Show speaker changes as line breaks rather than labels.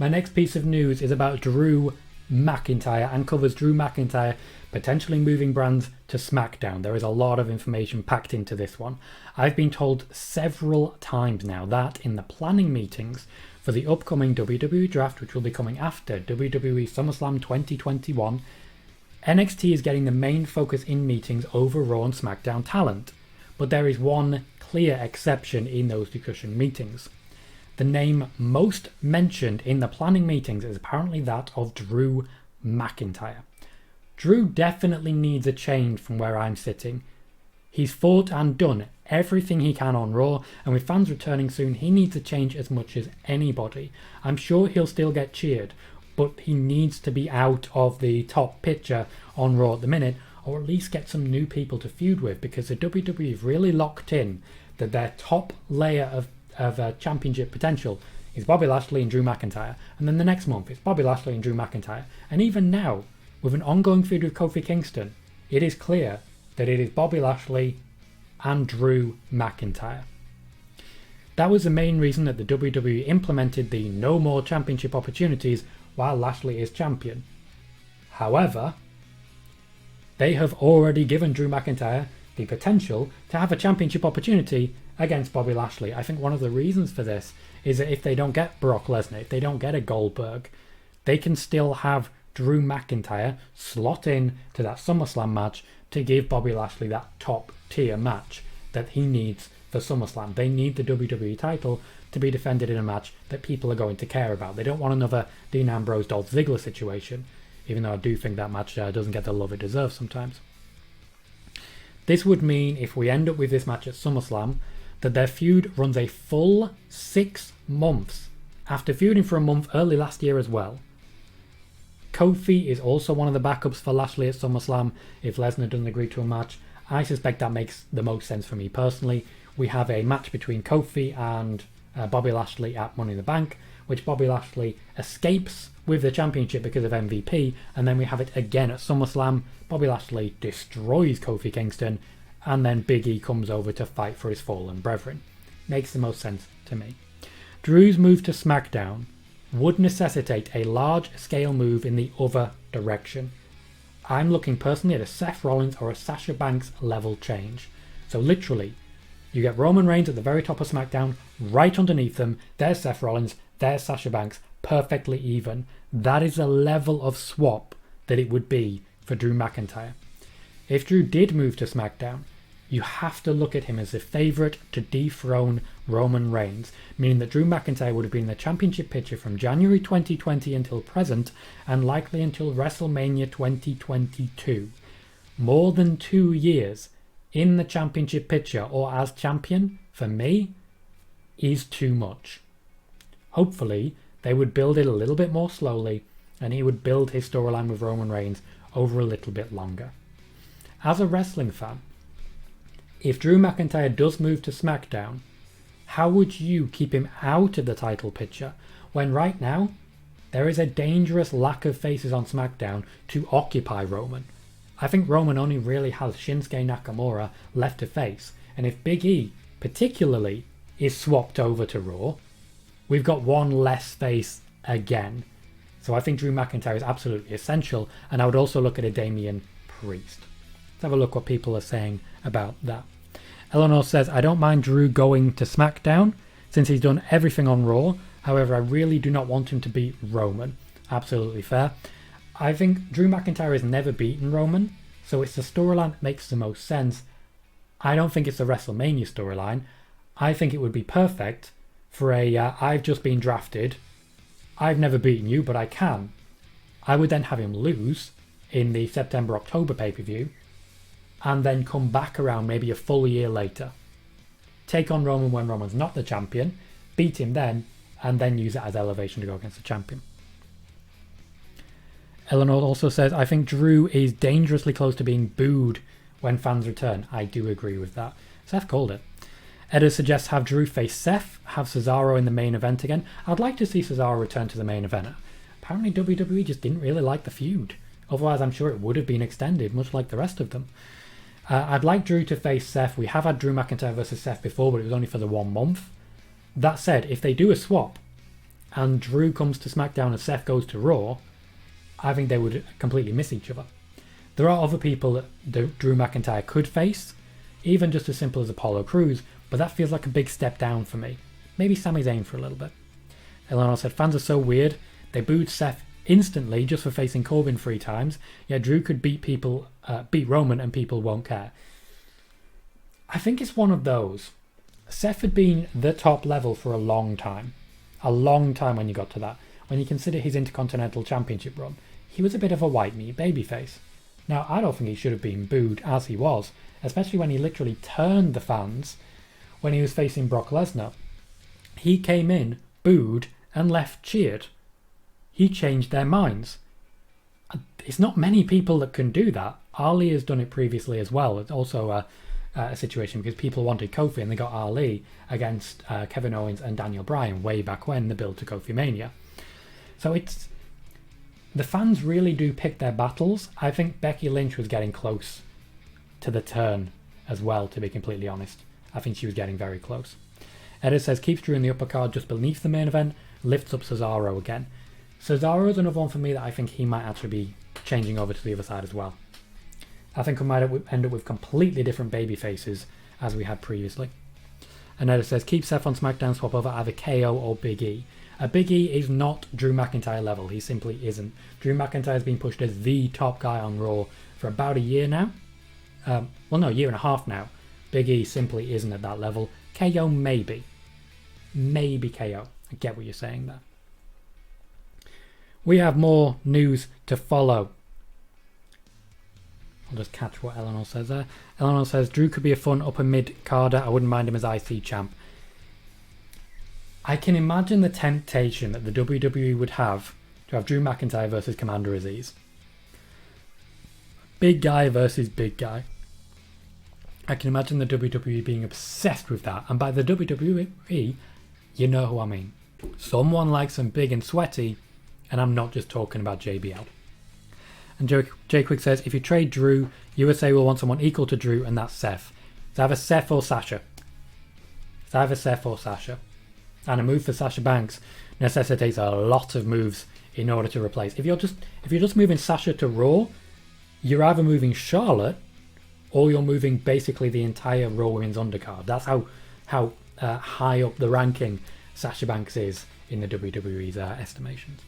My next piece of news is about Drew McIntyre and covers Drew McIntyre potentially moving brands to Smackdown. There is a lot of information packed into this one. I've been told several times now that in the planning meetings for the upcoming WWE Draft, which will be coming after WWE Summerslam 2021, NXT is getting the main focus in meetings over Raw and SmackDown talent. But there is one clear exception in those discussion meetings. The name most mentioned in the planning meetings is apparently that of Drew McIntyre. Drew definitely needs a change from where I'm sitting. He's fought and done everything he can on Raw, and with fans returning soon, he needs a change as much as anybody. I'm sure he'll still get cheered, but he needs to be out of the top picture on Raw at the minute, or at least get some new people to feud with, because the WWE have really locked in that their top layer of championship potential is Bobby Lashley and Drew McIntyre, and then the next month it's Bobby Lashley and Drew McIntyre, and even now, with an ongoing feud with Kofi Kingston, it is clear that it is Bobby Lashley and Drew McIntyre. That was the main reason that the WWE implemented the no more championship opportunities while Lashley is champion. However, they have already given Drew McIntyre the potential to have a championship opportunity against Bobby Lashley. I think one of the reasons for this is that if they don't get Brock Lesnar, if they don't get a Goldberg, they can still have Drew McIntyre slot in to that SummerSlam match to give Bobby Lashley that top tier match that he needs for SummerSlam. They need the WWE title to be defended in a match that people are going to care about. They don't want another Dean Ambrose Dolph Ziggler situation, even though I do think that match doesn't get the love it deserves sometimes. This would mean, if we end up with this match at SummerSlam, that their feud runs a full 6 months after feuding for a month early last year as well. Kofi is also one of the backups for Lashley at SummerSlam if Lesnar doesn't agree to a match. I suspect that makes the most sense for me personally. We have a match between Kofi and Bobby Lashley at Money in the Bank, which Bobby Lashley escapes with the championship because of MVP, and then we have it again at SummerSlam. Bobby Lashley destroys Kofi Kingston, and then Big E comes over to fight for his fallen brethren. Makes the most sense to me. Drew's move to SmackDown would necessitate a large-scale move in the other direction. I'm looking personally at a Seth Rollins or a Sasha Banks level change. So literally, you get Roman Reigns at the very top of SmackDown, right underneath them, there's Seth Rollins, there's Sasha Banks, perfectly even. That is the level of swap that it would be for Drew McIntyre. If Drew did move to SmackDown, you have to look at him as the favourite to dethrone Roman Reigns, meaning that Drew McIntyre would have been in the championship picture from January 2020 until present, and likely until WrestleMania 2022. More than 2 years in the championship picture or as champion, for me, is too much. Hopefully, they would build it a little bit more slowly, and he would build his storyline with Roman Reigns over a little bit longer. As a wrestling fan, if Drew McIntyre does move to SmackDown, how would you keep him out of the title picture when right now there is a dangerous lack of faces on SmackDown to occupy Roman? I think Roman only really has Shinsuke Nakamura left to face, and if Big E particularly is swapped over to Raw, we've got one less face again. So I think Drew McIntyre is absolutely essential, and I would also look at a Damian Priest. Let's have a look what people are saying about that. Eleanor says, I don't mind Drew going to SmackDown since he's done everything on Raw. However, I really do not want him to beat Roman. Absolutely fair. I think Drew McIntyre has never beaten Roman, so it's the storyline that makes the most sense. I don't think it's a WrestleMania storyline. I think it would be perfect for I've just been drafted. I've never beaten you, but I can. I would then have him lose in the September-October pay-per-view, and then come back around maybe a full year later. Take on Roman when Roman's not the champion, beat him then, and then use it as elevation to go against the champion. Eleanor also says, I think Drew is dangerously close to being booed when fans return. I do agree with that. Seth called it. Edda suggests have Drew face Seth, have Cesaro in the main event again. I'd like to see Cesaro return to the main event. Apparently WWE just didn't really like the feud. Otherwise I'm sure it would have been extended, much like the rest of them. I'd like Drew to face Seth. We have had Drew McIntyre versus Seth before, but it was only for the 1 month. That said, if they do a swap, and Drew comes to SmackDown and Seth goes to Raw, I think they would completely miss each other. There are other people that Drew McIntyre could face, even just as simple as Apollo Crews, but that feels like a big step down for me. Maybe Sami Zayn for a little bit. Eleanor said, fans are so weird. They booed Seth instantly just for facing Corbin 3 times, yet Drew could beat Roman and people won't care. I think it's one of those. Seth had been the top level for a long time. A long time when you got to that. When you consider his Intercontinental Championship run, he was a bit of a white meat babyface. Now, I don't think he should have been booed as he was, especially when he literally turned the fans when he was facing Brock Lesnar. He came in, booed, and left cheered. He changed their minds. It's not many people that can do that. Ali has done it previously as well. It's also a situation because people wanted Kofi and they got Ali against Kevin Owens and Daniel Bryan way back when, the build to Kofi Mania. So it's... the fans really do pick their battles. I think Becky Lynch was getting close to the turn as well, to be completely honest. I think she was getting very close. Edit says, keeps Drew in the upper card just beneath the main event, lifts up Cesaro again. Cesaro's another one for me that I think he might actually be changing over to the other side as well. I think we might end up with completely different baby faces as we had previously. And Edit says, keep Seth on SmackDown, swap over either KO or Big E. Big E is not Drew McIntyre level. He simply isn't. Drew McIntyre has been pushed as the top guy on Raw for about a year now. A year and a half now. Big E simply isn't at that level. KO maybe. Maybe KO. I get what you're saying there. We have more news to follow. I'll just catch what Eleanor says there. Eleanor says, Drew could be a fun upper mid-carder. I wouldn't mind him as IC champ. I can imagine the temptation that the WWE would have to have Drew McIntyre versus Commander Aziz. Big guy versus big guy. I can imagine the WWE being obsessed with that. And by the WWE, you know who I mean. Someone like some big and sweaty, and I'm not just talking about JBL. And Jay Quick says, if you trade Drew, USA will want someone equal to Drew, and that's Seth. It's either Seth or Sasha. And a move for Sasha Banks necessitates a lot of moves in order to replace. If you're just moving Sasha to Raw, you're either moving Charlotte or you're moving basically the entire Raw Women's undercard. That's how high up the ranking Sasha Banks is in the WWE's estimations.